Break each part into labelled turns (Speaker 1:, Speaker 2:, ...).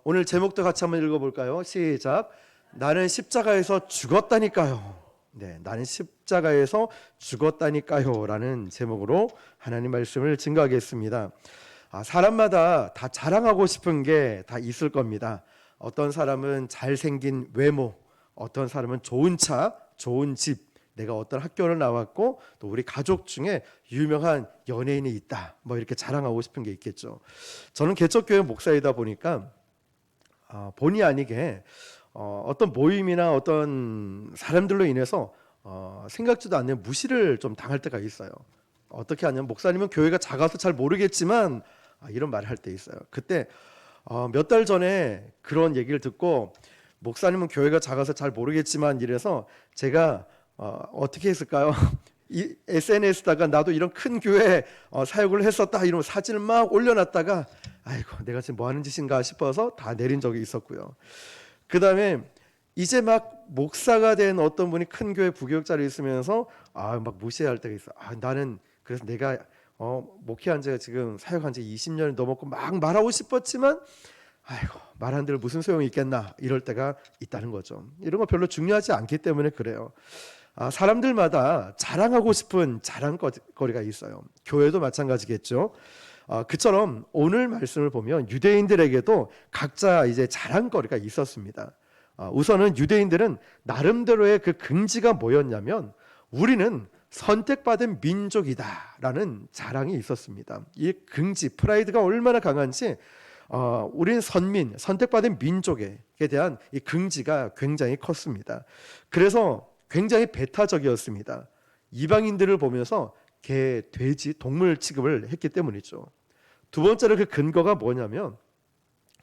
Speaker 1: 오늘 제목도 같이 한번 읽어볼까요? 시작. 나는 십자가에서 죽었다니까요. 네, 나는 십자가에서 죽었다니까요 라는 제목으로 하나님 말씀을 증거하겠습니다. 사람마다 다 자랑하고 싶은 게 다 있을 겁니다. 어떤 사람은 잘생긴 외모, 어떤 사람은 좋은 차, 좋은 집, 내가 어떤 학교를 나왔고 또 우리 가족 중에 유명한 연예인이 있다, 뭐 이렇게 자랑하고 싶은 게 있겠죠. 저는 개척교회 목사이다 보니까 본의 아니게 어떤 모임이나 어떤 사람들로 인해서 생각지도 않는 무시를 좀 당할 때가 있어요. 어떻게 하냐면, 목사님은 교회가 작아서 잘 모르겠지만 이런 말을 할 때 있어요. 그때 몇 달 전에 그런 얘기를 듣고, 목사님은 교회가 작아서 잘 모르겠지만 이래서 제가 어떻게 했을까요? 이 SNS다가 나도 이런 큰 교회 사역을 했었다 이런 사진을 막 올려놨다가 아이고 내가 지금 뭐 하는 짓인가 싶어서 다 내린 적이 있었고요. 그 다음에 이제 막 목사가 된 어떤 분이 큰 교회 부교육자로 있으면서 막 무시할 때가 있어. 나는 그래서 내가 목회한 지가 지금 사역한 지 20년이 넘었고 막 말하고 싶었지만 아이고 말한 대로 무슨 소용이 있겠나 이럴 때가 있다는 거죠. 이런 거 별로 중요하지 않기 때문에 그래요. 사람들마다 자랑하고 싶은 자랑거리가 있어요. 교회도 마찬가지겠죠. 그처럼 오늘 말씀을 보면 유대인들에게도 각자 이제 자랑거리가 있었습니다. 우선은 유대인들은 나름대로의 그 긍지가 뭐였냐면, 우리는 선택받은 민족이다라는 자랑이 있었습니다. 이 긍지, 프라이드가 얼마나 강한지, 우린 선택받은 민족에 대한 이 긍지가 굉장히 컸습니다. 그래서 굉장히 배타적이었습니다. 이방인들을 보면서 개, 돼지, 동물 취급을 했기 때문이죠. 두 번째로 그 근거가 뭐냐면,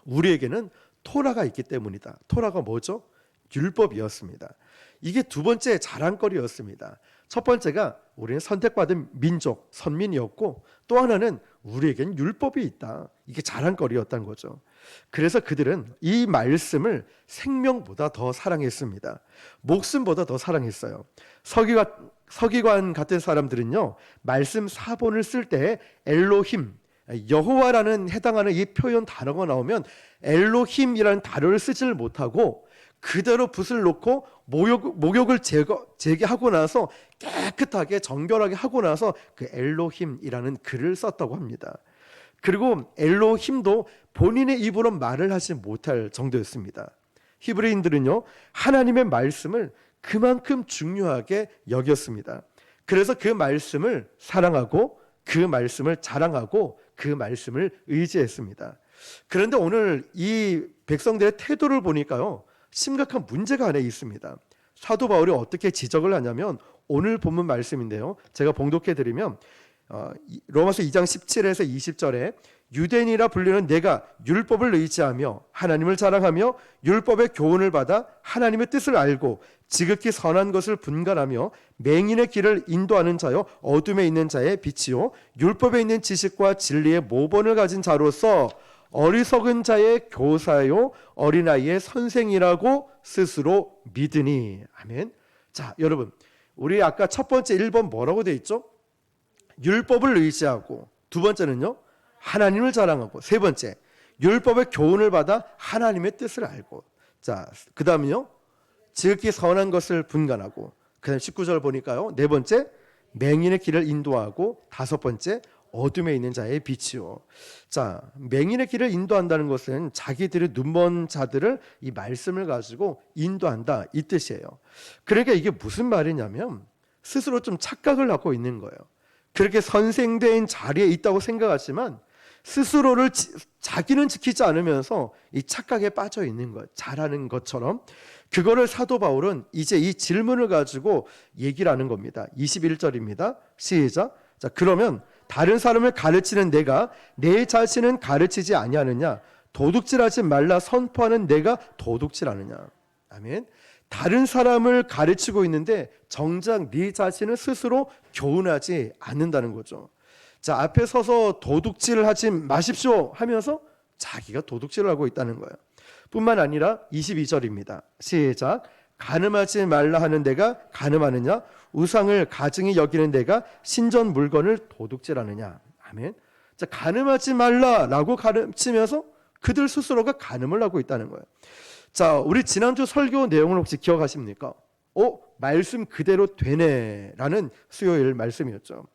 Speaker 1: 우리에게는 토라가 있기 때문이다. 토라가 뭐죠? 율법이었습니다. 이게 두 번째 자랑거리였습니다. 첫 번째가 우리는 선택받은 민족, 선민이었고, 또 하나는 우리에겐 율법이 있다. 이게 자랑거리였다는 거죠. 그래서 그들은 이 말씀을 생명보다 더 사랑했습니다. 목숨보다 더 사랑했어요. 서기관 같은 사람들은요, 말씀 사본을 쓸 때 엘로힘, 여호와라는 해당하는 이 표현 단어가 나오면 엘로힘이라는 단어를 쓰지를 못하고 그대로 붓을 놓고 목욕을 제거하고 나서 깨끗하게 정결하게 하고 나서 그 엘로힘이라는 글을 썼다고 합니다. 그리고 엘로힘도 본인의 입으로 말을 하지 못할 정도였습니다. 히브리인들은요, 하나님의 말씀을 그만큼 중요하게 여겼습니다. 그래서 그 말씀을 사랑하고 그 말씀을 자랑하고 그 말씀을 의지했습니다. 그런데 오늘 이 백성들의 태도를 보니까요, 심각한 문제가 하나 있습니다. 사도 바울이 어떻게 지적을 하냐면, 오늘 본문 말씀인데요, 제가 봉독해 드리면 로마서 2장 17에서 20절에 유대인이라 불리는 내가 율법을 의지하며 하나님을 자랑하며 율법의 교훈을 받아 하나님의 뜻을 알고 지극히 선한 것을 분간하며 맹인의 길을 인도하는 자요 어둠에 있는 자의 빛이요 율법에 있는 지식과 진리의 모본을 가진 자로서 어리석은 자의 교사요 어린아이의 선생이라고 스스로 믿으니. 아멘. 자, 여러분, 우리 아까 첫 번째 1번 뭐라고 돼 있죠? 율법을 의지하고, 두 번째는요, 하나님을 자랑하고, 세 번째, 율법의 교훈을 받아 하나님의 뜻을 알고, 자, 그 다음은요, 지극히 선한 것을 분간하고, 그 다음 19절 보니까요, 네 번째, 맹인의 길을 인도하고, 다섯 번째, 어둠에 있는 자의 빛이요. 자, 맹인의 길을 인도한다는 것은 자기들의 눈먼 자들을 이 말씀을 가지고 인도한다, 이 뜻이에요. 그러니까 이게 무슨 말이냐면, 스스로 좀 착각을 하고 있는 거예요. 그렇게 선생된 자리에 있다고 생각하지만 스스로를 자기는 지키지 않으면서 이 착각에 빠져 있는 것, 잘하는 것처럼. 그거를 사도 바울은 이제 이 질문을 가지고 얘기를 하는 겁니다. 21절입니다. 시작. 자, 그러면 다른 사람을 가르치는 내가 내 자신은 가르치지 아니하느냐? 도둑질하지 말라 선포하는 내가 도둑질하느냐? 아멘. 다른 사람을 가르치고 있는데 정작 네 자신은 스스로 교훈하지 않는다는 거죠. 자, 앞에 서서 도둑질을 하지 마십시오 하면서 자기가 도둑질을 하고 있다는 거예요. 뿐만 아니라 22절입니다. 시작. 간음하지 말라 하는 내가 간음하느냐? 우상을 가증히 여기는 내가 신전 물건을 도둑질하느냐? 아멘. 자, 간음하지 말라라고 가르치면서 그들 스스로가 간음을 하고 있다는 거예요. 자, 우리 지난주 설교 내용을 혹시 기억하십니까? 말씀 그대로 되네라는 수요일 말씀이었죠.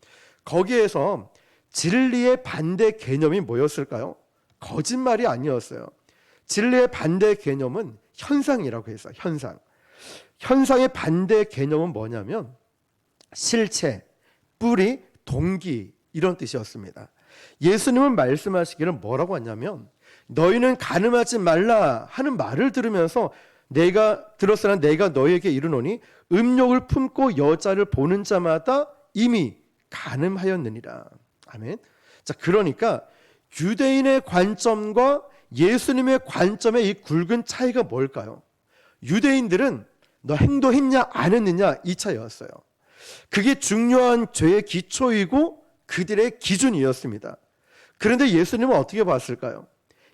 Speaker 1: 거기에서 진리의 반대 개념이 뭐였을까요? 거짓말이 아니었어요. 진리의 반대 개념은 현상이라고 했어요. 현상의 반대 개념은 뭐냐면 실체, 뿌리, 동기 이런 뜻이었습니다. 예수님은 말씀하시기를 뭐라고 하냐면 너희는 간음하지 말라 하는 말을 들으면서 들었으나 내가 너희에게 이르노니 음욕을 품고 여자를 보는 자마다 이미 간음하였느니라. 아멘. 자, 그러니까 유대인의 관점과 예수님의 관점의 이 굵은 차이가 뭘까요? 유대인들은 너 행동했냐 안 했느냐 이 차이였어요. 그게 중요한 죄의 기초이고 그들의 기준이었습니다. 그런데 예수님은 어떻게 봤을까요?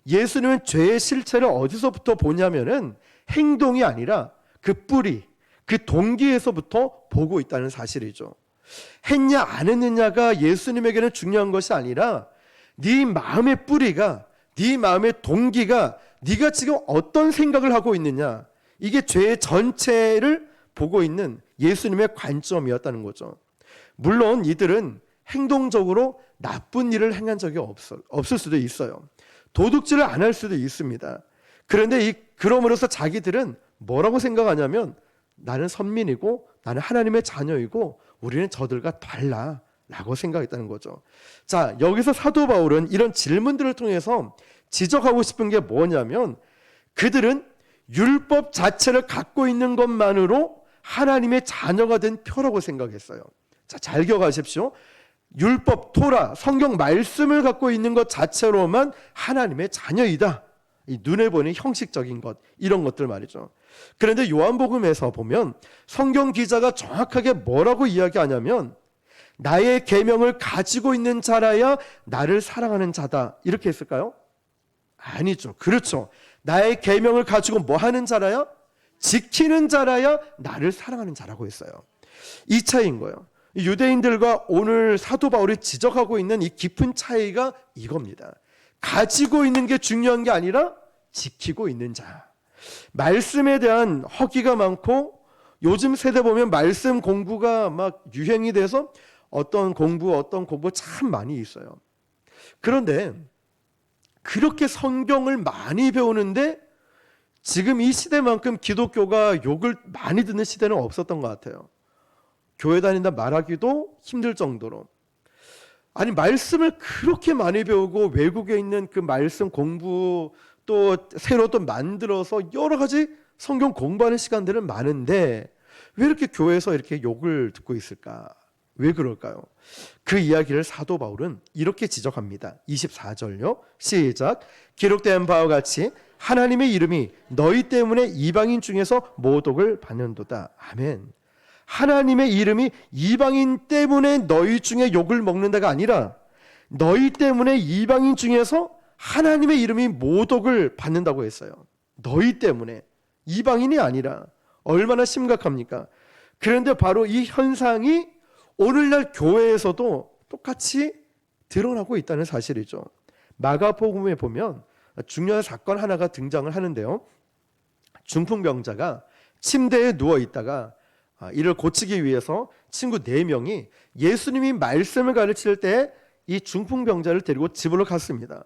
Speaker 1: 예수님은 죄의 실체를 어디서부터 보냐면은 행동이 아니라 그 뿌리, 그 동기에서부터 보고 있다는 사실이죠. 했냐 안 했느냐가 예수님에게는 중요한 것이 아니라 네 마음의 뿌리가, 네 마음의 동기가 네가 지금 어떤 생각을 하고 있느냐, 이게 죄의 전체를 보고 있는 예수님의 관점이었다는 거죠. 물론 이들은 행동적으로 나쁜 일을 행한 적이 없을 수도 있어요. 도둑질을 안 할 수도 있습니다. 그런데 그럼으로써 자기들은 뭐라고 생각하냐면 나는 선민이고 나는 하나님의 자녀이고 우리는 저들과 달라 라고 생각했다는 거죠. 자, 여기서 사도 바울은 이런 질문들을 통해서 지적하고 싶은 게 뭐냐면 그들은 율법 자체를 갖고 있는 것만으로 하나님의 자녀가 된 표라고 생각했어요. 자, 잘 기억하십시오. 율법, 토라, 성경 말씀을 갖고 있는 것 자체로만 하나님의 자녀이다. 이 눈에 보이는 형식적인 것, 이런 것들 말이죠. 그런데 요한복음에서 보면 성경 기자가 정확하게 뭐라고 이야기하냐면 나의 계명을 가지고 있는 자라야 나를 사랑하는 자다. 이렇게 했을까요? 아니죠. 그렇죠. 나의 계명을 가지고 뭐 하는 자라야? 지키는 자라야 나를 사랑하는 자라고 했어요. 이 차이인 거예요. 유대인들과 오늘 사도 바울이 지적하고 있는 이 깊은 차이가 이겁니다. 가지고 있는 게 중요한 게 아니라 지키고 있는 자. 말씀에 대한 허기가 많고 요즘 세대 보면 말씀 공부가 막 유행이 돼서 어떤 공부 참 많이 있어요. 그런데 그렇게 성경을 많이 배우는데 지금 이 시대만큼 기독교가 욕을 많이 듣는 시대는 없었던 것 같아요. 교회 다닌다 말하기도 힘들 정도로. 아니, 말씀을 그렇게 많이 배우고 외국에 있는 그 말씀 공부 또 새로 또 만들어서 여러 가지 성경 공부하는 시간들은 많은데 왜 이렇게 교회에서 이렇게 욕을 듣고 있을까? 왜 그럴까요? 그 이야기를 사도 바울은 이렇게 지적합니다. 24절요. 시작. 기록된 바와 같이 하나님의 이름이 너희 때문에 이방인 중에서 모독을 받는도다. 아멘. 하나님의 이름이 이방인 때문에 너희 중에 욕을 먹는다가 아니라 너희 때문에 이방인 중에서 하나님의 이름이 모독을 받는다고 했어요. 너희 때문에, 이방인이 아니라. 얼마나 심각합니까? 그런데 바로 이 현상이 오늘날 교회에서도 똑같이 드러나고 있다는 사실이죠. 마가복음에 보면 중요한 사건 하나가 등장을 하는데요. 중풍병자가 침대에 누워 있다가 이를 고치기 위해서 친구 4명이 예수님이 말씀을 가르칠 때 이 중풍병자를 데리고 집으로 갔습니다.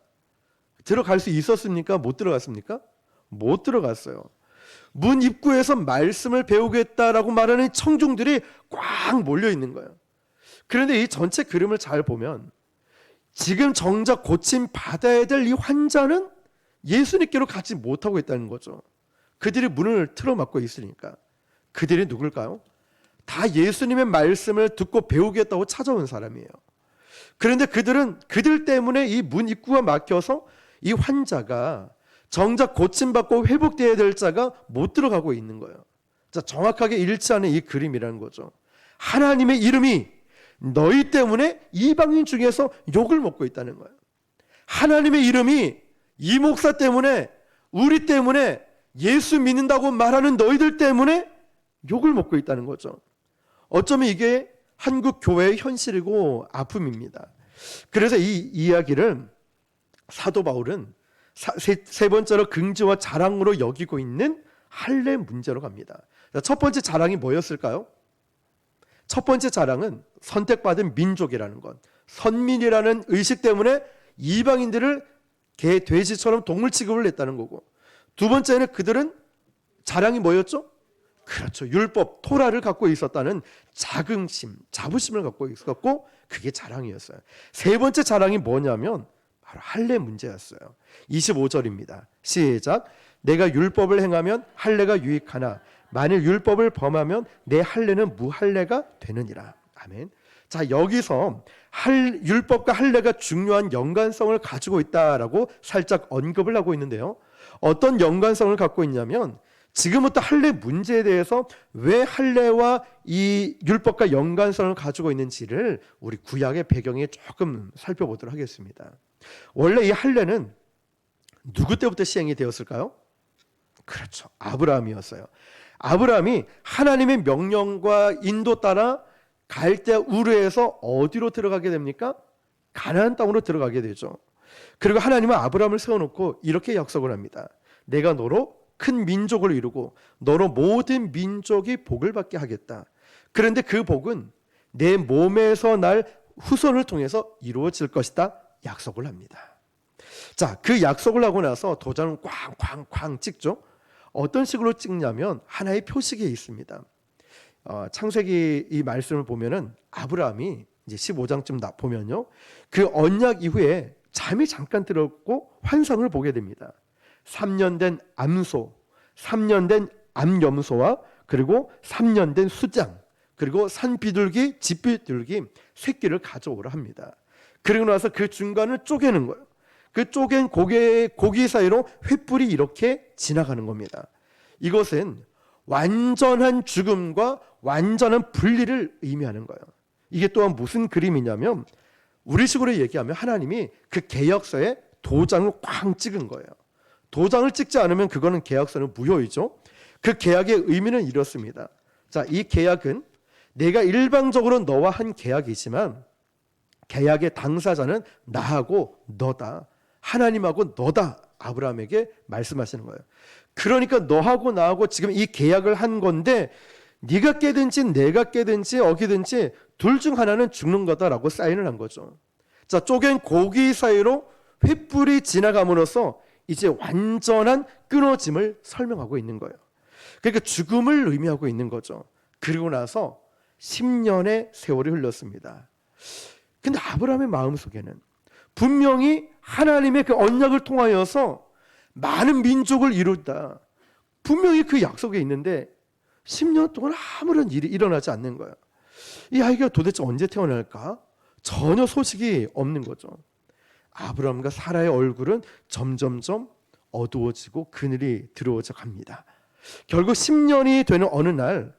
Speaker 1: 들어갈 수 있었습니까? 못 들어갔습니까? 못 들어갔어요. 문 입구에서 말씀을 배우겠다라고 말하는 청중들이 꽉 몰려 있는 거예요. 그런데 이 전체 그림을 잘 보면 지금 정작 고침 받아야 될 이 환자는 예수님께로 가지 못하고 있다는 거죠. 그들이 문을 틀어막고 있으니까. 그들이 누굴까요? 다 예수님의 말씀을 듣고 배우겠다고 찾아온 사람이에요. 그런데 그들 때문에 이 문 입구가 막혀서 이 환자가 정작 고침받고 회복되어야 될 자가 못 들어가고 있는 거예요. 자, 정확하게 일치하는 이 그림이라는 거죠. 하나님의 이름이 너희 때문에 이방인 중에서 욕을 먹고 있다는 거예요. 하나님의 이름이 이 목사 때문에, 우리 때문에, 예수 믿는다고 말하는 너희들 때문에 욕을 먹고 있다는 거죠. 어쩌면 이게 한국 교회의 현실이고 아픔입니다. 그래서 이 이야기를 사도 바울은 세 번째로 긍지와 자랑으로 여기고 있는 할례 문제로 갑니다. 첫 번째 자랑이 뭐였을까요? 첫 번째 자랑은 선택받은 민족이라는 것, 선민이라는 의식 때문에 이방인들을 개, 돼지처럼 동물 취급을 했다는 거고, 두 번째는 그들은 자랑이 뭐였죠? 그렇죠. 율법, 토라를 갖고 있었다는 자긍심, 자부심을 갖고 있었고, 그게 자랑이었어요. 세 번째 자랑이 뭐냐면 바로 할례 문제였어요. 25절입니다. 시작. 내가 율법을 행하면 할례가 유익하나 만일 율법을 범하면 내 할례는 무할례가 되느니라. 아멘. 자, 여기서 율법과 할례가 중요한 연관성을 가지고 있다라고 살짝 언급을 하고 있는데요. 어떤 연관성을 갖고 있냐면 지금부터 할례 문제에 대해서 왜 할례와 이 율법과 연관성을 가지고 있는지를 우리 구약의 배경에 조금 살펴보도록 하겠습니다. 원래 이 할례는 누구 때부터 시행이 되었을까요? 그렇죠. 아브라함이었어요. 아브라함이 하나님의 명령과 인도 따라 갈대 우르에서 어디로 들어가게 됩니까? 가나안 땅으로 들어가게 되죠. 그리고 하나님은 아브라함을 세워놓고 이렇게 약속을 합니다. 내가 너로 큰 민족을 이루고 너로 모든 민족이 복을 받게 하겠다. 그런데 그 복은 내 몸에서 날 후손을 통해서 이루어질 것이다. 약속을 합니다. 자, 그 약속을 하고 나서 도장을 꽝꽝꽝 찍죠. 어떤 식으로 찍냐면 하나의 표식이 있습니다. 창세기 이 말씀을 보면은 아브라함이 이제 15장쯤 보면요, 그 언약 이후에 잠이 잠깐 들었고 환상을 보게 됩니다. 3년 된 암소, 3년 된 암염소와 그리고 3년 된 수장, 그리고 산비둘기, 집비둘기 새끼를 가져오라 합니다. 그리고 나서 그 중간을 쪼개는 거예요. 그 쪼갠 고기 사이로 횃불이 이렇게 지나가는 겁니다. 이것은 완전한 죽음과 완전한 분리를 의미하는 거예요. 이게 또한 무슨 그림이냐면 우리식으로 얘기하면 하나님이 그 계약서에 도장을 꽝 찍은 거예요. 도장을 찍지 않으면 그거는 계약서는 무효이죠. 그 계약의 의미는 이렇습니다. 자, 이 계약은 내가 일방적으로 너와 한 계약이지만 계약의 당사자는 나하고 너다. 하나님하고 너다. 아브라함에게 말씀하시는 거예요. 그러니까 너하고 나하고 지금 이 계약을 한 건데 네가 깨든지 내가 깨든지 어기든지 둘 중 하나는 죽는 거다라고 사인을 한 거죠. 자, 쪼갠 고기 사이로 횃불이 지나감으로써 이제 완전한 끊어짐을 설명하고 있는 거예요. 그러니까 죽음을 의미하고 있는 거죠. 그리고 나서 10년의 세월이 흘렀습니다. 근데 아브라함의 마음속에는 분명히 하나님의 그 언약을 통하여서 많은 민족을 이룬다. 분명히 그 약속에 있는데 10년 동안 아무런 일이 일어나지 않는 거예요. 이 아이가 도대체 언제 태어날까? 전혀 소식이 없는 거죠. 아브라함과 사라의 얼굴은 점점점 어두워지고 그늘이 들어오져 갑니다. 결국 10년이 되는 어느 날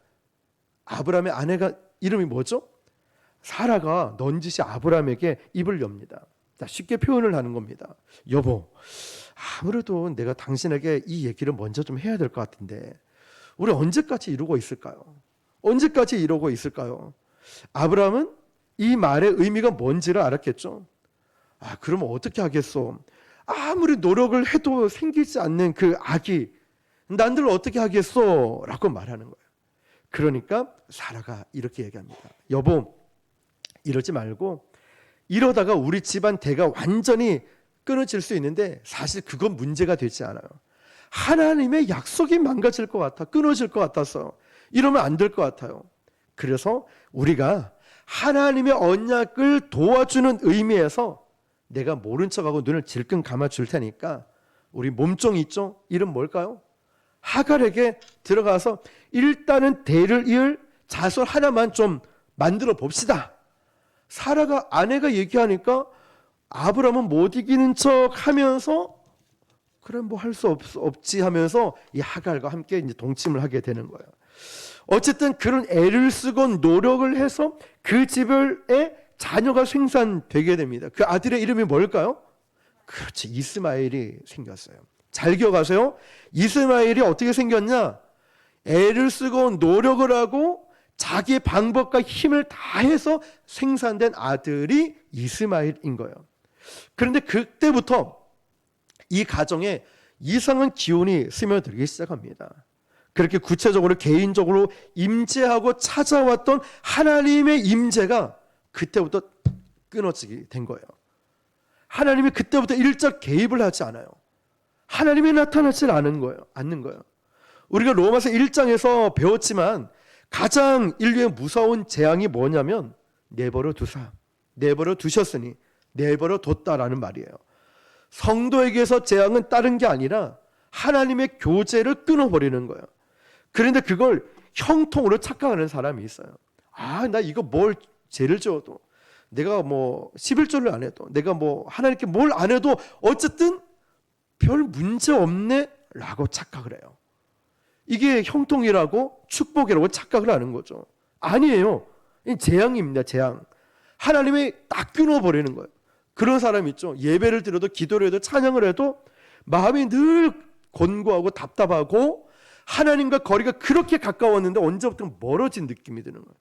Speaker 1: 아브라함의 아내가 이름이 뭐죠? 사라가 넌지시 아브라함에게 입을 엽니다. 자, 쉽게 표현을 하는 겁니다. 여보, 아무래도 내가 당신에게 이 얘기를 먼저 좀 해야 될 것 같은데 우리 언제까지 이러고 있을까요? 언제까지 이러고 있을까요? 아브라함은 이 말의 의미가 뭔지를 알았겠죠. 그러면 어떻게 하겠소? 아무리 노력을 해도 생기지 않는 그 아기, 난들 어떻게 하겠소? 라고 말하는 거예요. 그러니까 사라가 이렇게 얘기합니다. 여보, 이러지 말고 이러다가 우리 집안 대가 완전히 끊어질 수 있는데 사실 그건 문제가 되지 않아요. 하나님의 약속이 망가질 것 같아, 끊어질 것 같아서 이러면 안 될 것 같아요. 그래서 우리가 하나님의 언약을 도와주는 의미에서 내가 모른 척하고 눈을 질끈 감아줄 테니까 우리 몸종 있죠? 이름 뭘까요? 하갈에게 들어가서 일단은 대를 이을 자손 하나만 좀 만들어 봅시다. 사라가 아내가 얘기하니까 아브라함은 못 이기는 척 하면서 그래 뭐 할 수 없지 하면서 이 하갈과 함께 이제 동침을 하게 되는 거예요. 어쨌든 그런 애를 쓰고 노력을 해서 그 집에 자녀가 생산되게 됩니다. 그 아들의 이름이 뭘까요? 그렇지, 이스마엘이 생겼어요. 잘 기억하세요. 이스마엘이 어떻게 생겼냐? 애를 쓰고 노력을 하고 자기의 방법과 힘을 다해서 생산된 아들이 이스마엘인 거예요. 그런데 그때부터 이 가정에 이상한 기운이 스며들기 시작합니다. 그렇게 구체적으로 개인적으로 임재하고 찾아왔던 하나님의 임재가 그때부터 끊어지게 된 거예요. 하나님이 그때부터 일절 개입을 하지 않아요. 하나님이 나타나지 않는 거예요. 우리가 로마서 1장에서 배웠지만 가장 인류의 무서운 재앙이 뭐냐면 내버려 두셨으니 내버려 뒀다라는 말이에요. 성도에게서 재앙은 다른 게 아니라 하나님의 교제를 끊어버리는 거예요. 그런데 그걸 형통으로 착각하는 사람이 있어요. 나 이거 뭘 죄를 지어도, 내가 뭐 11조를 안 해도, 내가 뭐 하나님께 뭘 안 해도 어쨌든 별 문제 없네 라고 착각을 해요. 이게 형통이라고 축복이라고 착각을 하는 거죠. 아니에요. 재앙입니다. 재앙. 하나님이 딱 끊어버리는 거예요. 그런 사람 있죠. 예배를 드려도 기도를 해도 찬양을 해도 마음이 늘 곤고하고 답답하고 하나님과 거리가 그렇게 가까웠는데 언제부터 멀어진 느낌이 드는 거예요.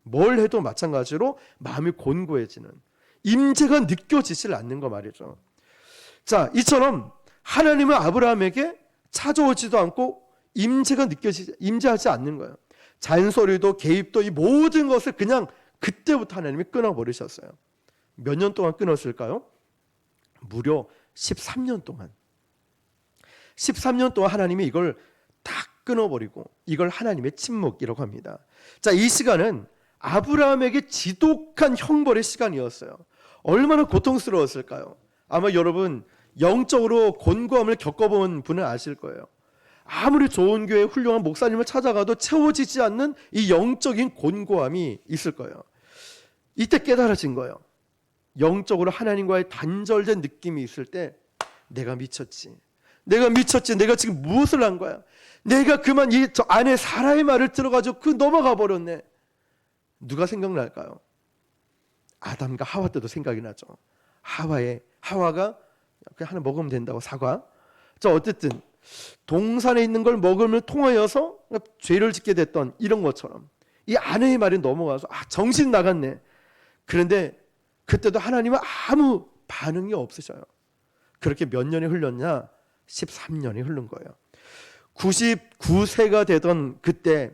Speaker 1: 뭘 해도 마찬가지로 마음이 곤고해지는, 임재가 느껴지질 않는 거 말이죠. 자, 이처럼 하나님은 아브라함에게 찾아오지도 않고 임재하지 않는 거예요. 잔소리도 개입도 이 모든 것을 그냥 그때부터 하나님이 끊어버리셨어요. 몇 년 동안 끊었을까요? 무려 13년 동안. 13년 동안 하나님이 이걸 딱 끊어버리고, 이걸 하나님의 침묵이라고 합니다. 자, 이 시간은 아브라함에게 지독한 형벌의 시간이었어요. 얼마나 고통스러웠을까요? 아마 여러분 영적으로 곤고함을 겪어본 분은 아실 거예요. 아무리 좋은 교회 훌륭한 목사님을 찾아가도 채워지지 않는 이 영적인 곤고함이 있을 거예요. 이때 깨달아진 거예요. 영적으로 하나님과의 단절된 느낌이 있을 때 내가 미쳤지. 내가 지금 무엇을 한 거야. 내가 그만 저 안에 사라의 말을 들어가지고 넘어가 버렸네. 누가 생각날까요? 아담과 하와 때도 생각이 나죠. 하와가 그냥 하나 먹으면 된다고 사과. 자, 어쨌든 동산에 있는 걸 먹음을 통하여서 죄를 짓게 됐던 이런 것처럼 이 아내의 말이 넘어가서 정신 나갔네. 그런데 그때도 하나님은 아무 반응이 없으셔요. 그렇게 몇 년이 흘렀냐? 13년이 흐른 거예요. 99세가 되던 그때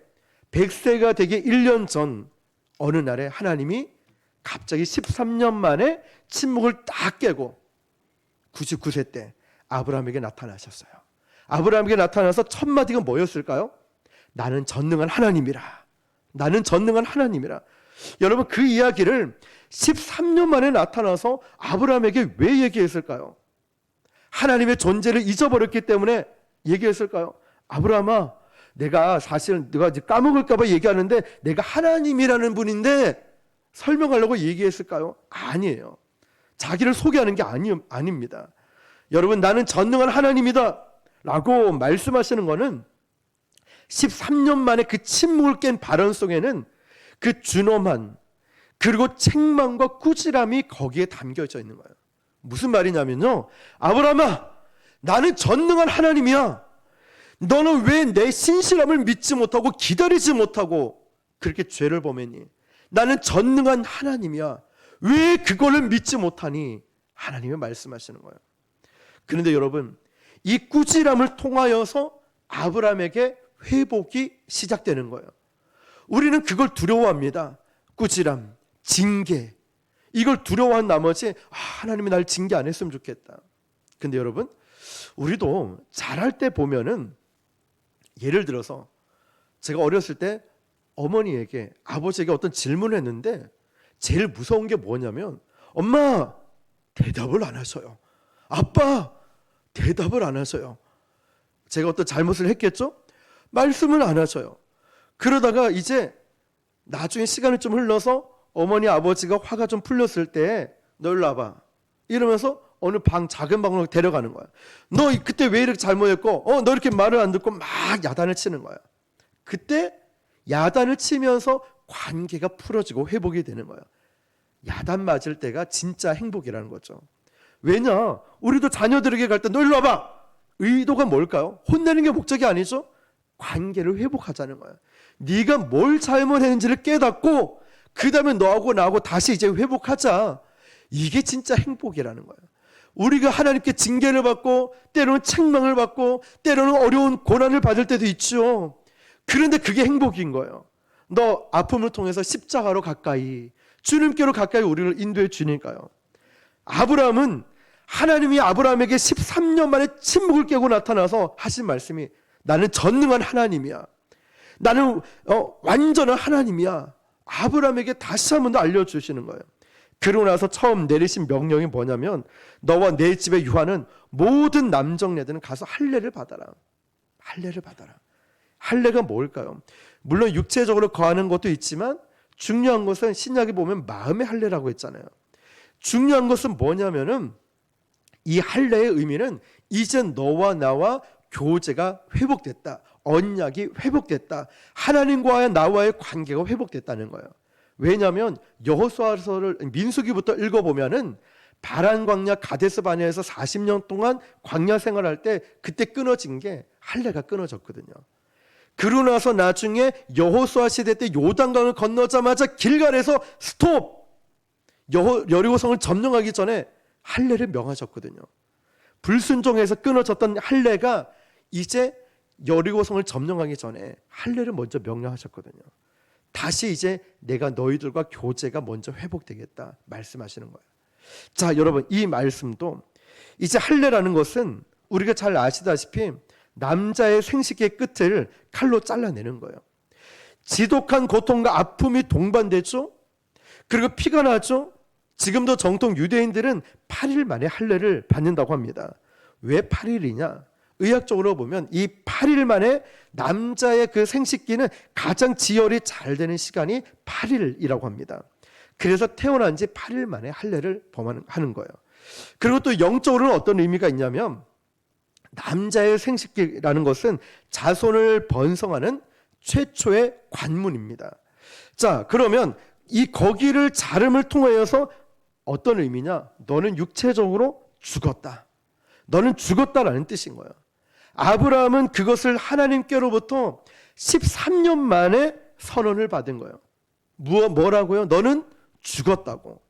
Speaker 1: 100세가 되기 1년 전 어느 날에 하나님이 갑자기 13년 만에 침묵을 딱 깨고 99세 때 아브라함에게 나타나셨어요. 아브라함에게 나타나서 첫 마디가 뭐였을까요? 나는 전능한 하나님이라. 여러분, 그 이야기를 13년 만에 나타나서 아브라함에게 왜 얘기했을까요? 하나님의 존재를 잊어버렸기 때문에 얘기했을까요? 아브라함아, 내가 이제 까먹을까 봐 얘기하는데 내가 하나님이라는 분인데 설명하려고 얘기했을까요? 아니에요. 자기를 소개하는 게 아닙니다. 여러분, 나는 전능한 하나님이다 라고 말씀하시는 거는 13년 만에 그 침묵을 깬 발언 속에는 그 준엄한, 그리고 책망과 꾸지람이 거기에 담겨져 있는 거예요. 무슨 말이냐면요, 아브라함아, 나는 전능한 하나님이야. 너는 왜 내 신실함을 믿지 못하고 기다리지 못하고 그렇게 죄를 범했니? 나는 전능한 하나님이야. 왜 그거를 믿지 못하니? 하나님이 말씀하시는 거예요. 그런데 여러분, 이 꾸지람을 통하여서 아브라함에게 회복이 시작되는 거예요. 우리는 그걸 두려워합니다. 꾸지람, 징계, 이걸 두려워한 나머지 하나님이 날 징계 안 했으면 좋겠다. 근데 여러분, 우리도 잘할 때 보면은, 예를 들어서 제가 어렸을 때 어머니에게, 아버지에게 어떤 질문을 했는데 제일 무서운 게 뭐냐면, 엄마 대답을 안 하셔요. 아빠 대답을 안 하셔요. 제가 어떤 잘못을 했겠죠? 말씀을 안 하셔요. 그러다가 이제 나중에 시간이 좀 흘러서 어머니 아버지가 화가 좀 풀렸을 때 너 일로 와봐 이러면서 어느 작은 방으로 데려가는 거야. 너 그때 왜 이렇게 잘못했고 너 이렇게 말을 안 듣고 막 야단을 치는 거야. 그때 야단을 치면서 관계가 풀어지고 회복이 되는 거야. 야단 맞을 때가 진짜 행복이라는 거죠. 왜냐? 우리도 자녀들에게 갈 때 너 일로 와봐. 의도가 뭘까요? 혼내는 게 목적이 아니죠. 관계를 회복하자는 거야. 네가 뭘 잘못했는지를 깨닫고 그 다음에 너하고 나하고 다시 이제 회복하자. 이게 진짜 행복이라는 거예요. 우리가 하나님께 징계를 받고 때로는 책망을 받고 때로는 어려운 고난을 받을 때도 있죠. 그런데 그게 행복인 거예요. 너 아픔을 통해서 십자가로 가까이, 주님께로 가까이 우리를 인도해 주니까요. 아브라함은 하나님이 아브라함에게 13년 만에 침묵을 깨고 나타나서 하신 말씀이 나는 전능한 하나님이야. 나는 완전한 하나님이야. 아브라함에게 다시 한 번 더 알려주시는 거예요. 그러고 나서 처음 내리신 명령이 뭐냐면 너와 내 집에 유하는 모든 남정네들은 가서 할례를 받아라. 할례를 받아라. 할례가 뭘까요? 물론 육체적으로 거하는 것도 있지만 중요한 것은 신약에 보면 마음의 할례라고 했잖아요. 중요한 것은 뭐냐면은 이 할례의 의미는 이제 너와 나와 교제가 회복됐다. 언약이 회복됐다. 하나님과의 나와의 관계가 회복됐다는 거예요. 왜냐하면 여호수아서를 민수기부터 읽어보면은 바란 광야 가데스 바네아에서 40년 동안 광야 생활할 때 그때 끊어진 게 할례가 끊어졌거든요. 그러고 나서 나중에 여호수아 시대 때 요단강을 건너자마자 길갈에서 스톱! 여리고성을 점령하기 전에 할례를 명하셨거든요. 불순종해서 끊어졌던 할례가 이제 여리고성을 점령하기 전에 할례를 먼저 명령하셨거든요. 다시 이제 내가 너희들과 교제가 먼저 회복되겠다 말씀하시는 거예요. 자, 여러분, 이 말씀도 이제 할례라는 것은 우리가 잘 아시다시피 남자의 생식의 끝을 칼로 잘라내는 거예요. 지독한 고통과 아픔이 동반되죠. 그리고 피가 나죠. 지금도 정통 유대인들은 8일 만에 할례를 받는다고 합니다. 왜 8일이냐? 의학적으로 보면 이 8일 만에 남자의 그 생식기는 가장 지혈이 잘 되는 시간이 8일이라고 합니다. 그래서 태어난 지 8일 만에 할례를 범하는 거예요. 그리고 또 영적으로는 어떤 의미가 있냐면 남자의 생식기라는 것은 자손을 번성하는 최초의 관문입니다. 자, 그러면 이 거기를 자름을 통하여서 어떤 의미냐? 너는 육체적으로 죽었다. 너는 죽었다라는 뜻인 거예요. 아브라함은 그것을 하나님께로부터 13년 만에 선언을 받은 거예요. 뭐라고요? 너는 죽었다고.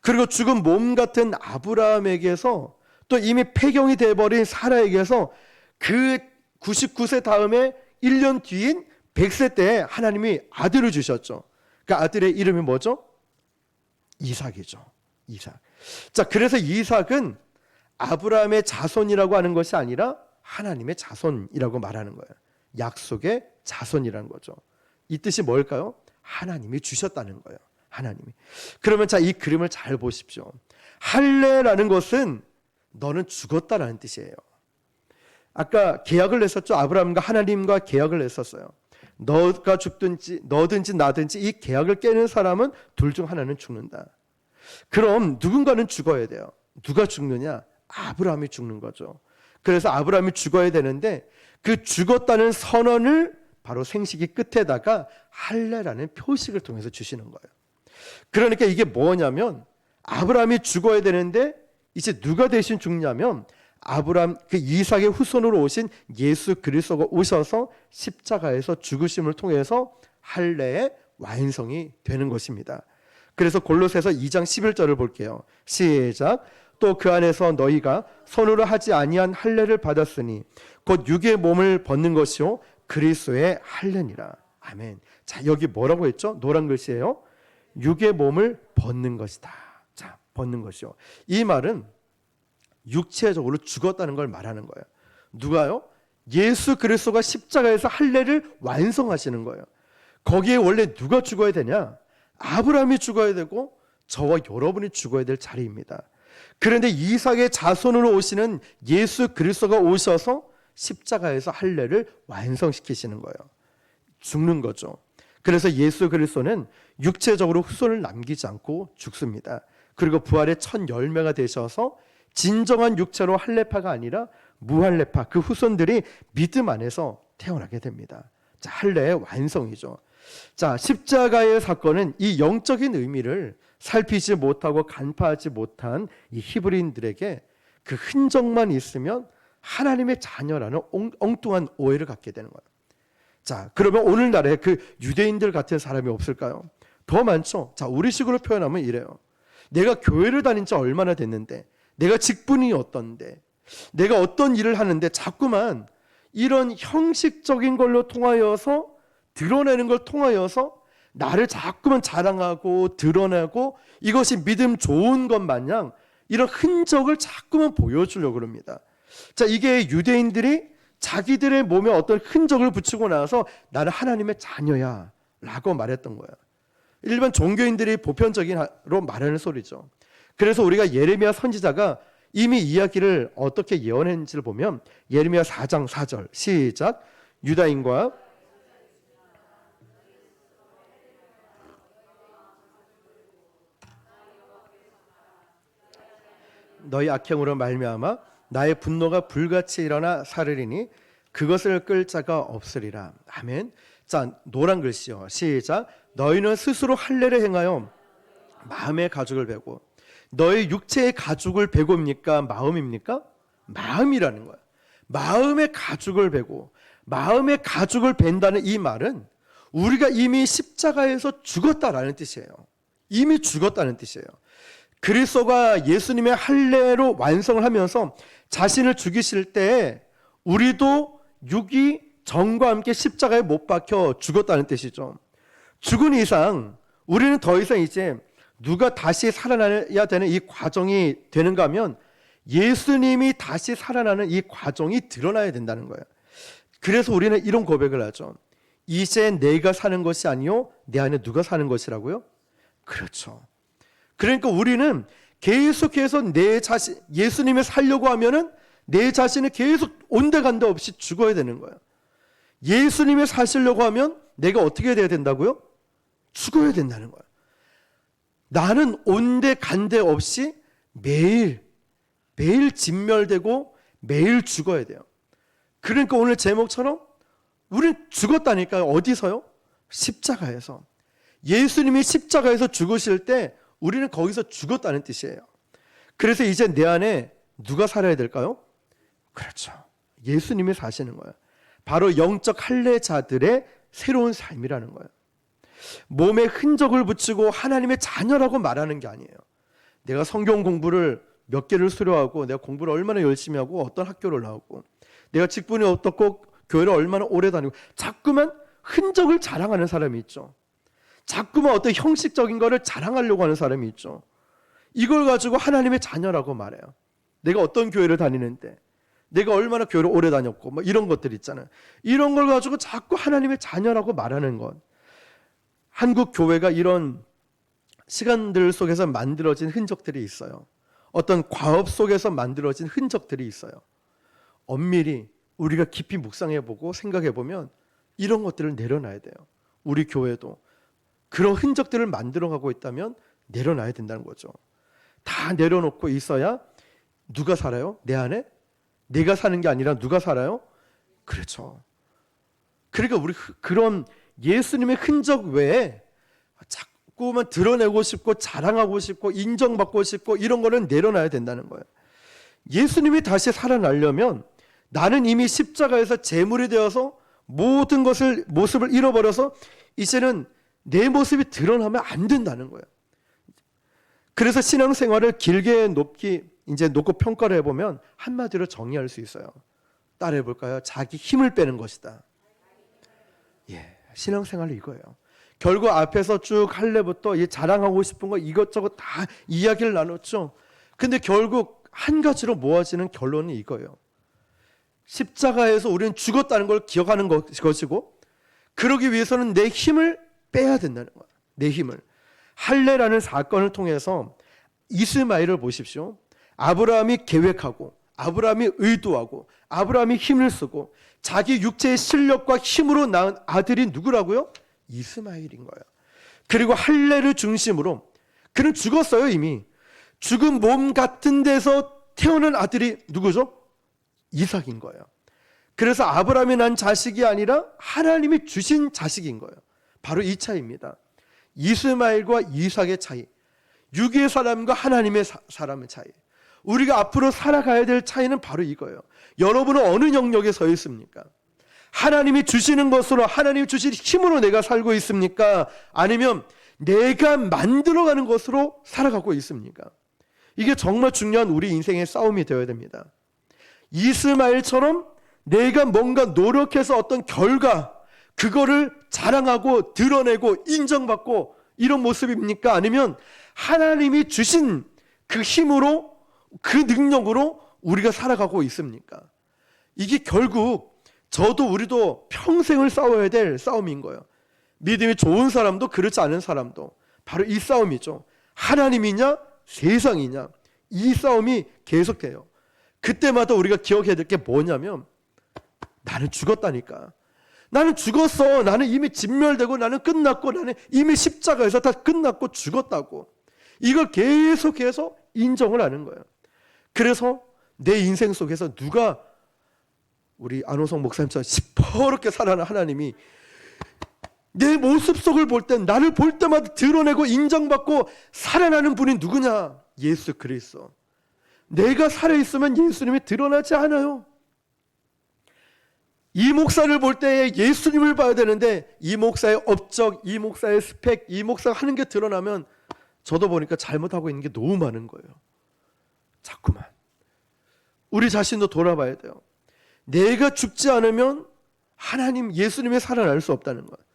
Speaker 1: 그리고 죽은 몸 같은 아브라함에게서 또 이미 폐경이 돼버린 사라에게서 그 99세 다음에 1년 뒤인 100세 때 하나님이 아들을 주셨죠. 그 아들의 이름이 뭐죠? 이삭이죠. 이삭. 자, 그래서 이삭은 아브라함의 자손이라고 하는 것이 아니라 하나님의 자손이라고 말하는 거예요. 약속의 자손이라는 거죠. 이 뜻이 뭘까요? 하나님이 주셨다는 거예요. 하나님이. 그러면 자, 이 그림을 잘 보십시오. 할례라는 것은 너는 죽었다라는 뜻이에요. 아까 계약을 냈었죠. 아브라함과 하나님과 계약을 냈었어요. 너가 죽든지 너든지 나든지 이 계약을 깨는 사람은 둘 중 하나는 죽는다. 그럼 누군가는 죽어야 돼요. 누가 죽느냐? 아브라함이 죽는 거죠. 그래서 아브라함이 죽어야 되는데 그 죽었다는 선언을 바로 생식이 끝에다가 할례라는 표식을 통해서 주시는 거예요. 그러니까 이게 뭐냐면 아브라함이 죽어야 되는데 이제 누가 대신 죽냐면 아브라함 그 이삭의 후손으로 오신 예수 그리스도가 오셔서 십자가에서 죽으심을 통해서 할례의 완성이 되는 것입니다. 그래서 골로새서 2장 11절을 볼게요. 시작. 또 그 안에서 너희가 손으로 하지 아니한 할례를 받았으니 곧 육의 몸을 벗는 것이요 그리스도의 할례니라. 아멘. 자, 여기 뭐라고 했죠? 노란 글씨예요. 육의 몸을 벗는 것이다. 자, 벗는 것이요. 이 말은 육체적으로 죽었다는 걸 말하는 거예요. 누가요? 예수 그리스도가 십자가에서 할례를 완성하시는 거예요. 거기에 원래 누가 죽어야 되냐? 아브라함이 죽어야 되고 저와 여러분이 죽어야 될 자리입니다. 그런데 이삭의 자손으로 오시는 예수 그리스도가 오셔서 십자가에서 할례를 완성시키시는 거예요. 죽는 거죠. 그래서 예수 그리스도는 육체적으로 후손을 남기지 않고 죽습니다. 그리고 부활의 첫 열매가 되셔서 진정한 육체로 할례파가 아니라 무할례파 그 후손들이 믿음 안에서 태어나게 됩니다. 자, 할례의 완성이죠. 자, 십자가의 사건은 이 영적인 의미를 살피지 못하고 간파하지 못한 이 히브리인들에게 그 흔적만 있으면 하나님의 자녀라는 엉뚱한 오해를 갖게 되는 거예요. 자, 그러면 오늘날에 그 유대인들 같은 사람이 없을까요? 더 많죠. 자, 우리식으로 표현하면 이래요. 내가 교회를 다닌 지 얼마나 됐는데 내가 직분이 어떤데, 내가 어떤 일을 하는데 자꾸만 이런 형식적인 걸로 통하여서 드러내는 걸 통하여서 나를 자꾸만 자랑하고 드러내고 이것이 믿음 좋은 것 마냥 이런 흔적을 자꾸만 보여주려고 합니다. 자, 이게 유대인들이 자기들의 몸에 어떤 흔적을 붙이고 나서 나는 하나님의 자녀야 라고 말했던 거예요. 일반 종교인들이 보편적인로 말하는 소리죠. 그래서 우리가 예레미야 선지자가 이미 이야기를 어떻게 예언했는지를 보면 예레미야 4장 4절 시작. 유다인과 너희 악행으로 말미암아 나의 분노가 불같이 일어나 사르리니 그것을 끌 자가 없으리라. 아멘. 자, 노란 글씨요. 시작. 너희는 스스로 할례를 행하여 마음의 가죽을 베고, 너희 육체의 가죽을 베고입니까? 마음입니까? 마음이라는 거야. 마음의 가죽을 베고, 마음의 가죽을 벤다는 이 말은 우리가 이미 십자가에서 죽었다라는 뜻이에요. 이미 죽었다는 뜻이에요. 그리스도가 예수님의 할례로 완성을 하면서 자신을 죽이실 때 우리도 육이 정과 함께 십자가에 못 박혀 죽었다는 뜻이죠. 죽은 이상 우리는 더 이상 이제 누가 다시 살아나야 되는 이 과정이 되는가 하면 예수님이 다시 살아나는 이 과정이 드러나야 된다는 거예요. 그래서 우리는 이런 고백을 하죠. 이제 내가 사는 것이 아니요 내 안에 누가 사는 것이라고요? 그렇죠. 그러니까 우리는 계속해서 내 자신, 예수님이 살려고 하면은 내 자신을 계속 온데간데 없이 죽어야 되는 거예요. 예수님이 사시려고 하면 내가 어떻게 돼야 된다고요? 죽어야 된다는 거예요. 나는 온데간데 없이 매일 진멸되고 매일 죽어야 돼요. 그러니까 오늘 제목처럼 우리는 죽었다니까요. 어디서요? 십자가에서. 예수님이 십자가에서 죽으실 때 우리는 거기서 죽었다는 뜻이에요. 그래서 이제 내 안에 누가 살아야 될까요? 그렇죠. 예수님이 사시는 거예요. 바로 영적 할례자들의 새로운 삶이라는 거예요. 몸에 흔적을 붙이고 하나님의 자녀라고 말하는 게 아니에요. 내가 성경 공부를 몇 개를 수료하고 내가 공부를 얼마나 열심히 하고 어떤 학교를 나오고 내가 직분이 어떻고 교회를 얼마나 오래 다니고 자꾸만 흔적을 자랑하는 사람이 있죠. 자꾸만 어떤 형식적인 거를 자랑하려고 하는 사람이 있죠. 이걸 가지고 하나님의 자녀라고 말해요. 내가 어떤 교회를 다니는데 내가 얼마나 교회를 오래 다녔고 뭐 이런 것들 있잖아요. 이런 걸 가지고 자꾸 하나님의 자녀라고 말하는 것. 한국 교회가 이런 시간들 속에서 만들어진 흔적들이 있어요. 어떤 과업 속에서 만들어진 흔적들이 있어요. 엄밀히 우리가 깊이 묵상해보고 생각해보면 이런 것들을 내려놔야 돼요. 우리 교회도 그런 흔적들을 만들어가고 있다면 내려놔야 된다는 거죠. 다 내려놓고 있어야 누가 살아요? 내 안에? 내가 사는 게 아니라 누가 살아요? 그렇죠. 그러니까 우리 그런 예수님의 흔적 외에 자꾸만 드러내고 싶고 자랑하고 싶고 인정받고 싶고 이런 거는 내려놔야 된다는 거예요. 예수님이 다시 살아나려면 나는 이미 십자가에서 제물이 되어서 모든 모습을 잃어버려서 이제는 내 모습이 드러나면 안 된다는 거예요. 그래서 신앙생활을 길게 놓고 평가를 해보면 한마디로 정의할 수 있어요. 따라해 볼까요? 자기 힘을 빼는 것이다. 예, 신앙생활은 이거예요. 결국 앞에서 쭉 할례부터 자랑하고 싶은 거 이것저것 다 이야기를 나눴죠. 근데 결국 한 가지로 모아지는 결론이 이거예요. 십자가에서 우리는 죽었다는 걸 기억하는 것이고 그러기 위해서는 내 힘을 빼야 된다는 거예요. 내 힘을. 할례라는 사건을 통해서 이스마엘을 보십시오. 아브라함이 계획하고 아브라함이 의도하고 아브라함이 힘을 쓰고 자기 육체의 실력과 힘으로 낳은 아들이 누구라고요? 이스마엘인 거예요. 그리고 할례를 중심으로 그는 죽었어요. 이미. 죽은 몸 같은 데서 태어난 아들이 누구죠? 이삭인 거예요. 그래서 아브라함이 난 자식이 아니라 하나님이 주신 자식인 거예요. 바로 이 차이입니다. 이스마엘과 이삭의 차이, 육의 사람과 하나님의 사람의 차이. 우리가 앞으로 살아가야 될 차이는 바로 이거예요. 여러분은 어느 영역에 서 있습니까? 하나님이 주시는 것으로 하나님이 주신 힘으로 내가 살고 있습니까? 아니면 내가 만들어가는 것으로 살아가고 있습니까? 이게 정말 중요한 우리 인생의 싸움이 되어야 됩니다. 이스마엘처럼 내가 뭔가 노력해서 어떤 결과, 그거를 자랑하고 드러내고 인정받고 이런 모습입니까? 아니면 하나님이 주신 그 힘으로, 그 능력으로 우리가 살아가고 있습니까? 이게 결국 저도 우리도 평생을 싸워야 될 싸움인 거예요. 믿음이 좋은 사람도 그렇지 않은 사람도 바로 이 싸움이죠. 하나님이냐 세상이냐, 이 싸움이 계속돼요. 그때마다 우리가 기억해야 될 게 뭐냐면, 나는 죽었다니까. 나는 죽었어. 나는 이미 진멸되고 나는 끝났고 나는 이미 십자가에서 다 끝났고 죽었다고. 이걸 계속해서 인정을 하는 거예요. 그래서 내 인생 속에서 누가 우리 안호성 목사님처럼 시퍼렇게 살아가는 하나님이 내 모습 속을 볼 때, 나를 볼 때마다 드러내고 인정받고 살아나는 분이 누구냐? 예수 그리스도. 내가 살아있으면 예수님이 드러나지 않아요. 이 목사를 볼 때 예수님을 봐야 되는데, 이 목사의 업적, 이 목사의 스펙, 이 목사가 하는 게 드러나면 저도 보니까 잘못하고 있는 게 너무 많은 거예요. 자꾸만 우리 자신도 돌아봐야 돼요. 내가 죽지 않으면 하나님, 예수님이 살아날 수 없다는 거예요.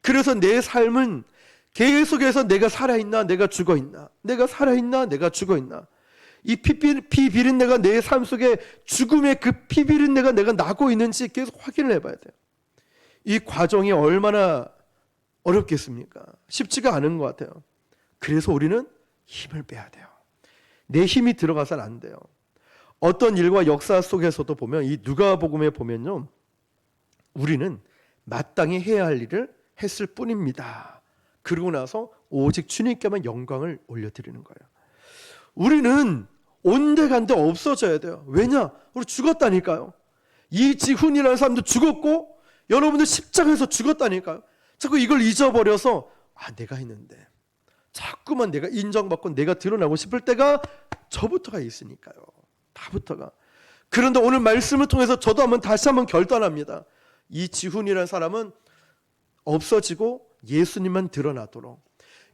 Speaker 1: 그래서 내 삶은 계속해서 내가 살아있나 내가 죽어있나, 내가 살아있나 내가 죽어있나, 이 피 비린내가 내 삶 속에 죽음의 그 피 비린내가 내가 나고 있는지 계속 확인을 해봐야 돼요. 이 과정이 얼마나 어렵겠습니까? 쉽지가 않은 것 같아요. 그래서 우리는 힘을 빼야 돼요. 내 힘이 들어가서는 안 돼요. 어떤 일과 역사 속에서도 보면, 이 누가복음에 보면요, 우리는 마땅히 해야 할 일을 했을 뿐입니다. 그러고 나서 오직 주님께만 영광을 올려드리는 거예요. 우리는 온데간데 없어져야 돼요. 왜냐? 우리 죽었다니까요. 이지훈이라는 사람도 죽었고 여러분들 십자가에서 죽었다니까요. 자꾸 이걸 잊어버려서 내가 했는데, 자꾸만 내가 인정받고 내가 드러나고 싶을 때가 저부터가 있으니까요. 다부터가. 그런데 오늘 말씀을 통해서 저도 다시 한번 결단합니다. 이지훈이라는 사람은 없어지고 예수님만 드러나도록,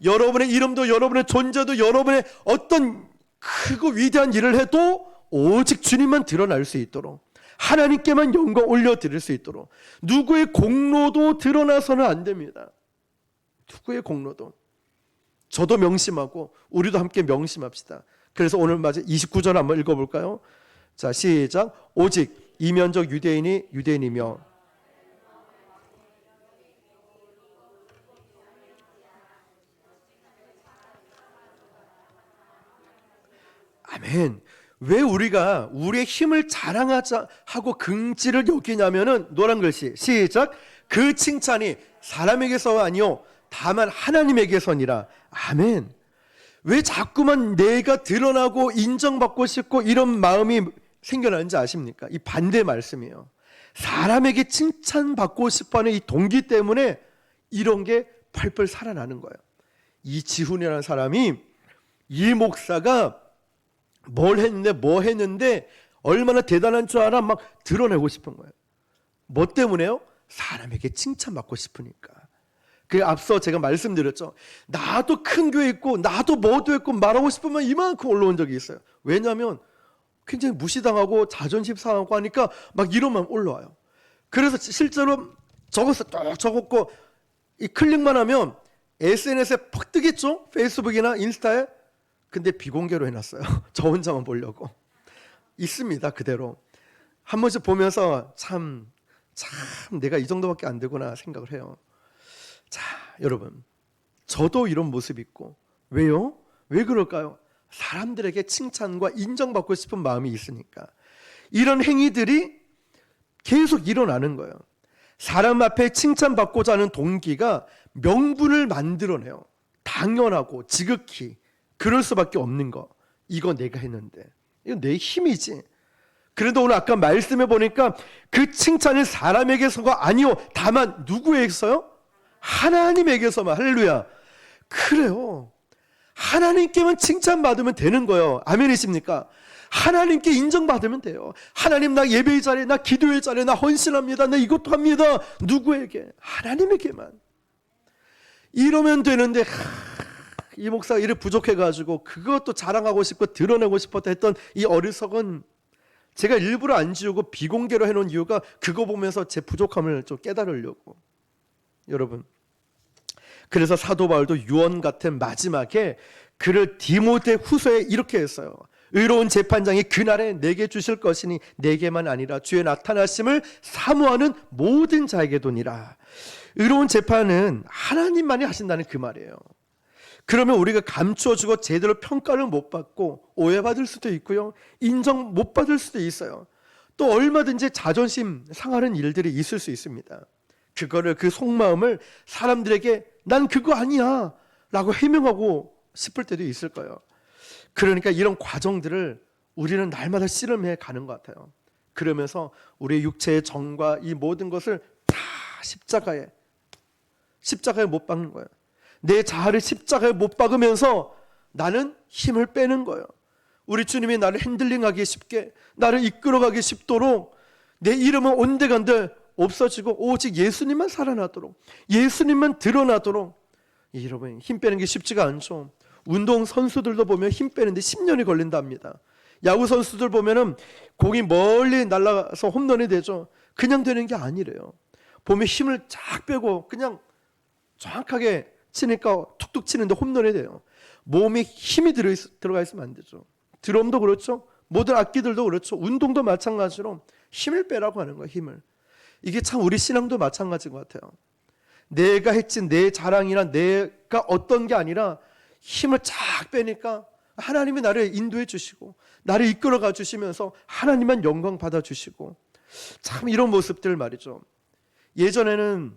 Speaker 1: 여러분의 이름도 여러분의 존재도 여러분의 어떤 크고 위대한 일을 해도 오직 주님만 드러날 수 있도록, 하나님께만 영광 올려드릴 수 있도록, 누구의 공로도 드러나서는 안 됩니다. 누구의 공로도. 저도 명심하고 우리도 함께 명심합시다. 그래서 오늘 맞아 29절 한번 읽어볼까요? 자, 시작. 오직 이면적 유대인이 유대인이며 아멘. 왜 우리가 우리의 힘을 자랑하자 하고 긍지를 여기냐면은, 노란 글씨 시작. 그 칭찬이 사람에게서 아니요 다만 하나님에게서니라. 아멘. 왜 자꾸만 내가 드러나고 인정받고 싶고 이런 마음이 생겨나는지 아십니까? 이 반대 말씀이에요. 사람에게 칭찬받고 싶어하는 이 동기 때문에 이런 게 펄펄 살아나는 거예요. 이 지훈이라는 사람이, 이 목사가 뭐 했는데 얼마나 대단한 줄 알아? 막 드러내고 싶은 거예요. 뭐 때문에요? 사람에게 칭찬받고 싶으니까. 그 앞서 제가 말씀드렸죠. 나도 큰 교회 있고 나도 뭐도 있고 말하고 싶으면 이만큼 올라온 적이 있어요. 왜냐하면 굉장히 무시당하고 자존심 상하고 하니까 막 이러면 올라와요. 그래서 실제로 적어서 또 적었고, 이 클릭만 하면 SNS에 팍 뜨겠죠? 페이스북이나 인스타에. 근데 비공개로 해놨어요. 저 혼자만 보려고. 있습니다, 그대로. 한 번씩 보면서 참 내가 이 정도밖에 안 되구나 생각을 해요. 자, 여러분, 저도 이런 모습이 있고. 왜요? 왜 그럴까요? 사람들에게 칭찬과 인정받고 싶은 마음이 있으니까. 이런 행위들이 계속 일어나는 거예요. 사람 앞에 칭찬받고자 하는 동기가 명분을 만들어내요. 당연하고 지극히 그럴 수밖에 없는 거. 이거 내가 했는데, 이건 내 힘이지. 그런데 오늘 아까 말씀해 보니까 그 칭찬은 사람에게서가 아니요 다만 누구에게서요? 하나님에게서만. 할렐루야. 그래요. 하나님께만 칭찬받으면 되는 거예요. 아멘이십니까? 하나님께 인정받으면 돼요. 하나님, 나 예배의 자리에, 나 기도의 자리에, 나 헌신합니다, 나 이것도 합니다. 누구에게? 하나님에게만. 이러면 되는데 이 목사가 이래 부족해가지고 그것도 자랑하고 싶고 드러내고 싶었다 했던 이 어리석은 제가 일부러 안 지우고 비공개로 해놓은 이유가 그거 보면서 제 부족함을 좀 깨달으려고. 여러분, 그래서 사도 바울도 유언 같은 마지막에 그를 디모데 후서에 이렇게 했어요. 의로운 재판장이 그날에 내게 주실 것이니 내게만 아니라 주의 나타나심을 사모하는 모든 자에게 도니라. 의로운 재판은 하나님만이 하신다는 그 말이에요. 그러면 우리가 감추어주고 제대로 평가를 못 받고 오해받을 수도 있고요, 인정 못 받을 수도 있어요. 또 얼마든지 자존심 상하는 일들이 있을 수 있습니다. 그거를, 그 속마음을 사람들에게 난 그거 아니야 라고 해명하고 싶을 때도 있을 거예요. 그러니까 이런 과정들을 우리는 날마다 씨름해 가는 것 같아요. 그러면서 우리의 육체의 정과 이 모든 것을 다 십자가에 못 박는 거예요. 내 자아를 십자가에 못 박으면서 나는 힘을 빼는 거예요. 우리 주님이 나를 핸들링하기 쉽게, 나를 이끌어가기 쉽도록 내 이름은 온데간데 없어지고 오직 예수님만 살아나도록, 예수님만 드러나도록. 여러분, 힘 빼는 게 쉽지가 않죠. 운동 선수들도 보면 힘 빼는데 10년이 걸린답니다. 야구 선수들 보면은 공이 멀리 날아가서 홈런이 되죠. 그냥 되는 게 아니래요. 보면 힘을 쫙 빼고 그냥 정확하게 치니까 툭툭 치는데 홈런이 돼요. 몸에 힘이 들어가 있으면 안 되죠. 드럼도 그렇죠. 모든 악기들도 그렇죠. 운동도 마찬가지로 힘을 빼라고 하는 거예요. 힘을. 이게 참 우리 신앙도 마찬가지인 것 같아요. 내가 했지 내 자랑이나 내가 어떤 게 아니라 힘을 쫙 빼니까 하나님이 나를 인도해 주시고 나를 이끌어가 주시면서 하나님만 영광 받아 주시고, 참 이런 모습들 말이죠. 예전에는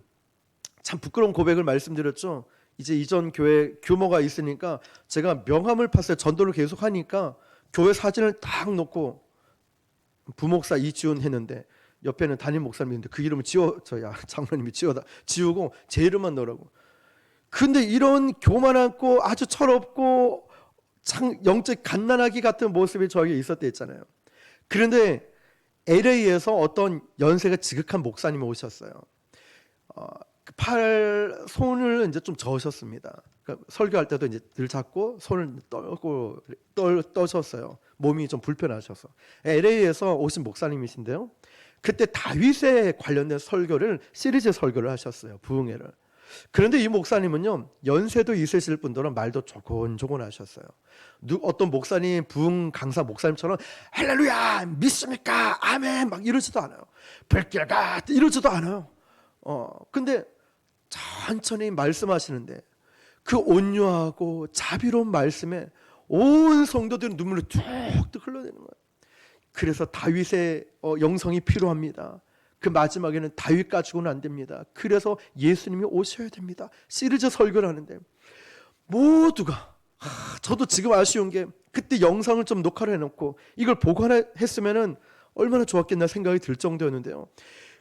Speaker 1: 참 부끄러운 고백을 말씀드렸죠. 이제 이전 교회 규모가 있으니까 제가 명함을 팠어요. 전도를 계속 하니까 교회 사진을 딱 놓고 부목사 이지훈 했는데 옆에는 담임 목사님이 있는데 그 이름을 장로님이 지우고 제 이름만 넣으라고. 근데 이런 교만하고 아주 철없고 참 영적 갓난아기 같은 모습이 저에게 있었대 있잖아요. 그런데 LA에서 어떤 연세가 지극한 목사님이 오셨어요. 손을 이제 좀 저으셨습니다. 그러니까 설교할 때도 이제 늘 잡고 손을 떠셨어요. 몸이 좀 불편하셔서. LA에서 오신 목사님이신데요. 그때 다윗에 관련된 설교를, 시리즈 설교를 하셨어요. 부흥회를. 그런데 이 목사님은요, 연세도 있으실 뿐더러 말도 조곤조곤 하셨어요. 어떤 목사님, 부흥 강사 목사님처럼 할렐루야 믿습니까 아멘 막 이러지도 않아요. 불길 가 이러지도 않아요. 근데 천천히 말씀하시는데 그 온유하고 자비로운 말씀에 온 성도들은 눈물이 뚝뚝 흘러내는 거예요. 그래서 다윗의 영성이 필요합니다. 그 마지막에는 다윗 가지고는 안 됩니다. 그래서 예수님이 오셔야 됩니다. 시리즈 설교를 하는데 모두가, 저도 지금 아쉬운 게 그때 영상을 좀 녹화를 해놓고 이걸 보관했으면 얼마나 좋았겠나 생각이 들 정도였는데요.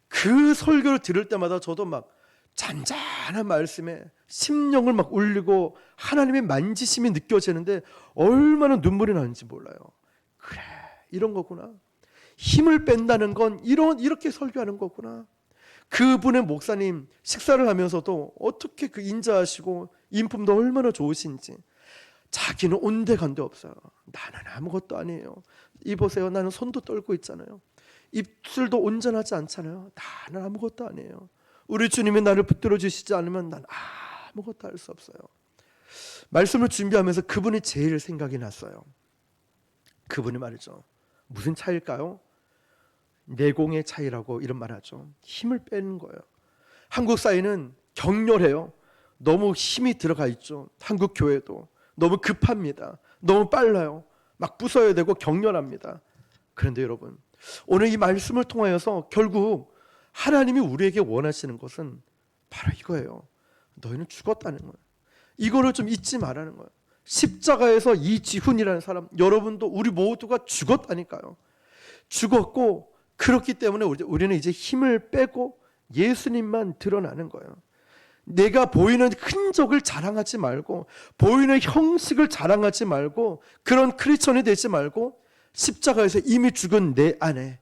Speaker 1: 그 설교를 들을 때마다 저도 막 잔잔한 말씀에 심령을 막 울리고 하나님의 만지심이 느껴지는데 얼마나 눈물이 나는지 몰라요. 그래, 이런 거구나. 힘을 뺀다는 건 이렇게 설교하는 거구나. 그분의 목사님 식사를 하면서도 어떻게 그 인자하시고 인품도 얼마나 좋으신지. 자기는 온데간데 없어요. 나는 아무것도 아니에요. 이 보세요, 나는 손도 떨고 있잖아요. 입술도 온전하지 않잖아요. 나는 아무것도 아니에요. 우리 주님이 나를 붙들어 주시지 않으면 난 아무것도 할 수 없어요. 말씀을 준비하면서 그분이 제일 생각이 났어요. 그분이 말이죠. 무슨 차이일까요? 내공의 차이라고 이런 말 하죠. 힘을 빼는 거예요. 한국 사회는 격렬해요. 너무 힘이 들어가 있죠. 한국 교회도 너무 급합니다. 너무 빨라요. 막 부숴야 되고 격렬합니다. 그런데 여러분, 오늘 이 말씀을 통하여서 결국 하나님이 우리에게 원하시는 것은 바로 이거예요. 너희는 죽었다는 거예요. 이거를 좀 잊지 말라는 거예요. 십자가에서 이지훈이라는 사람, 여러분도 우리 모두가 죽었다니까요. 죽었고, 그렇기 때문에 우리는 이제 힘을 빼고 예수님만 드러나는 거예요. 내가 보이는 흔적을 자랑하지 말고, 보이는 형식을 자랑하지 말고, 그런 크리스천이 되지 말고 십자가에서 이미 죽은 내 안에,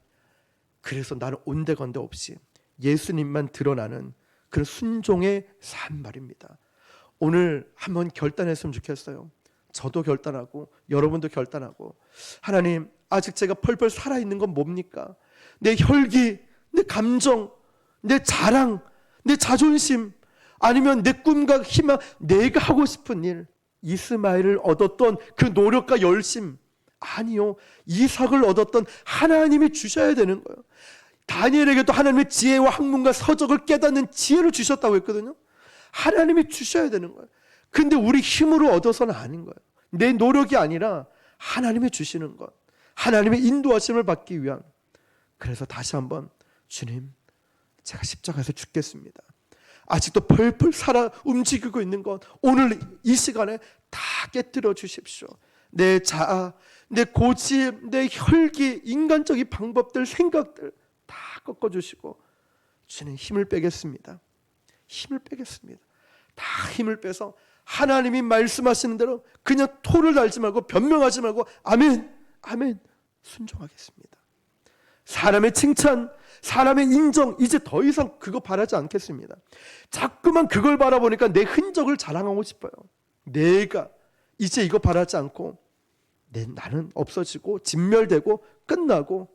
Speaker 1: 그래서 나는 온데건데 없이 예수님만 드러나는 그런 순종의 삶 말입니다. 오늘 한번 결단했으면 좋겠어요. 저도 결단하고 여러분도 결단하고, 하나님, 아직 제가 펄펄 살아있는 건 뭡니까? 내 혈기, 내 감정, 내 자랑, 내 자존심, 아니면 내 꿈과 희망, 내가 하고 싶은 일, 이스마엘을 얻었던 그 노력과 열심, 아니요, 이삭을 얻었던 하나님이 주셔야 되는 거예요. 다니엘에게도 하나님의 지혜와 학문과 서적을 깨닫는 지혜를 주셨다고 했거든요. 하나님이 주셔야 되는 거예요. 근데 우리 힘으로 얻어서는 아닌 거예요. 내 노력이 아니라 하나님이 주시는 것, 하나님의 인도하심을 받기 위한. 그래서 다시 한번, 주님, 제가 십자가에서 죽겠습니다. 아직도 펄펄 살아 움직이고 있는 것, 오늘 이 시간에 다 깨뜨려 주십시오. 내 자아, 내 고집, 내 혈기, 인간적인 방법들, 생각들 다 꺾어주시고, 주님, 힘을 빼겠습니다. 힘을 빼겠습니다. 다 힘을 빼서 하나님이 말씀하시는 대로 그냥 토를 달지 말고 변명하지 말고 아멘, 아멘 순종하겠습니다. 사람의 칭찬, 사람의 인정, 이제 더 이상 그거 바라지 않겠습니다. 자꾸만 그걸 바라보니까 내 흔적을 자랑하고 싶어요. 내가 이제 이거 바라지 않고 나는 없어지고 진멸되고 끝나고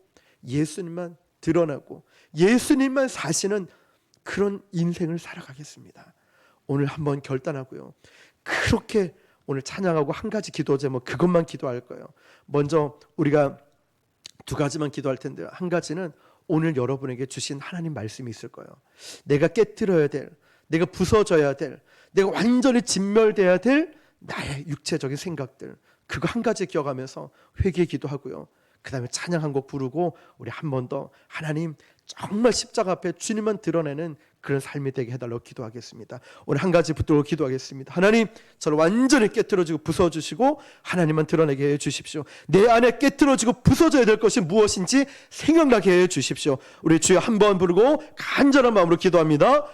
Speaker 1: 예수님만 드러나고 예수님만 사시는 그런 인생을 살아가겠습니다. 오늘 한번 결단하고요. 그렇게 오늘 찬양하고 한 가지 기도 제목, 그것만 기도할 거예요. 먼저 우리가 두 가지만 기도할 텐데요. 한 가지는 오늘 여러분에게 주신 하나님 말씀이 있을 거예요. 내가 깨트려야 될, 내가 부서져야 될, 내가 완전히 진멸돼야 될 나의 육체적인 생각들, 그거 한 가지 기억하면서 회개 기도하고요. 그 다음에 찬양 한 곡 부르고 우리 한 번 더 하나님 정말 십자가 앞에 주님만 드러내는 그런 삶이 되게 해달라고 기도하겠습니다. 오늘 한 가지 붙들고 기도하겠습니다. 하나님, 저를 완전히 깨트려지고 부서주시고 하나님만 드러내게 해주십시오. 내 안에 깨트려지고 부서져야 될 것이 무엇인지 생각나게 해주십시오. 우리 주여 한 번 부르고 간절한 마음으로 기도합니다.